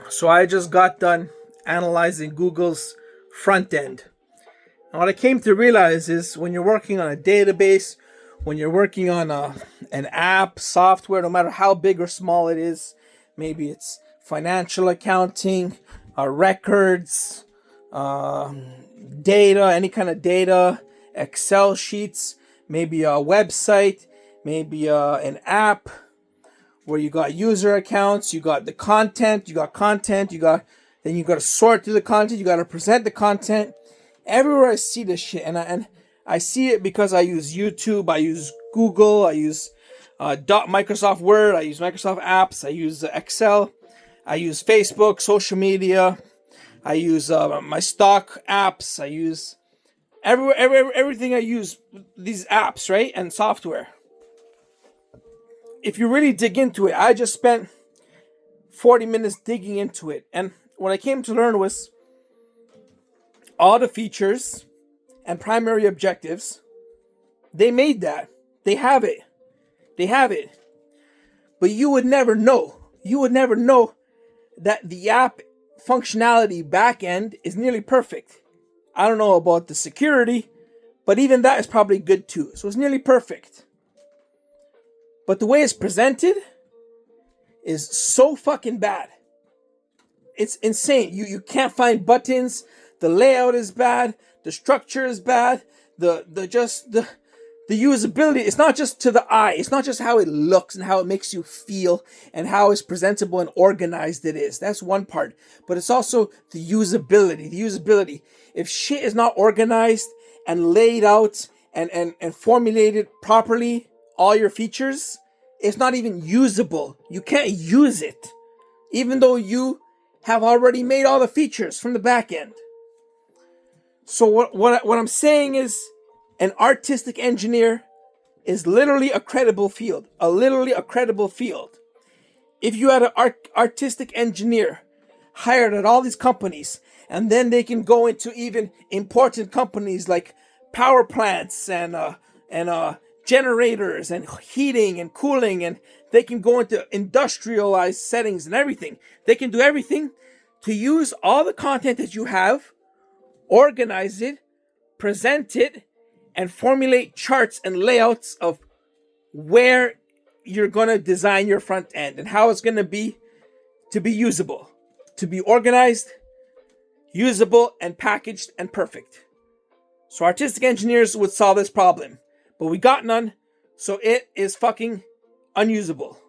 So I just got done analyzing Google's front end. And what I came to realize is when you're working on a database, when you're working on an app, software, no matter how big or small it is, maybe it's financial accounting, records, data, any kind of data, Excel sheets, maybe a website, maybe an app where you got user accounts, you got the content, then you got to sort through the content, you got to present the content. Everywhere I see this shit, and I see it because I use YouTube, I use Google, I use Microsoft Word, I use Microsoft Apps, I use Excel, I use Facebook, social media, I use my stock apps, I use everything. I use these apps, right, and software. If you really dig into it, I just spent 40 minutes digging into it, and what I came to learn was all the features and primary objectives. They made that. They have it. They have it. But you would never know. You would never know that the app functionality back end is nearly perfect. I don't know about the security, but even that is probably good too. So it's nearly perfect. But the way it's presented is so fucking bad. It's insane. You can't find buttons. The layout is bad. The structure is bad. The usability. It's not just to the eye. It's not just how it looks and how it makes you feel and how it's presentable and organized it is. That's one part. But it's also the usability. The usability. If shit is not organized and laid out and formulated properly, all your features, it's not even usable. You can't use it, even though you have already made all the features from the back end. So what I'm saying is, an artistic engineer is literally a credible field. A credible field. If you had an artistic engineer hired at all these companies, and then they can go into even important companies like power plants and generators and heating and cooling, and they can go into industrialized settings and everything. They can do everything to use all the content that you have, organize it, present it, and formulate charts and layouts of where you're going to design your front end and how it's going to be usable, to be organized, usable, and packaged and perfect. So artistic engineers would solve this problem, but we got none, so it is fucking unusable.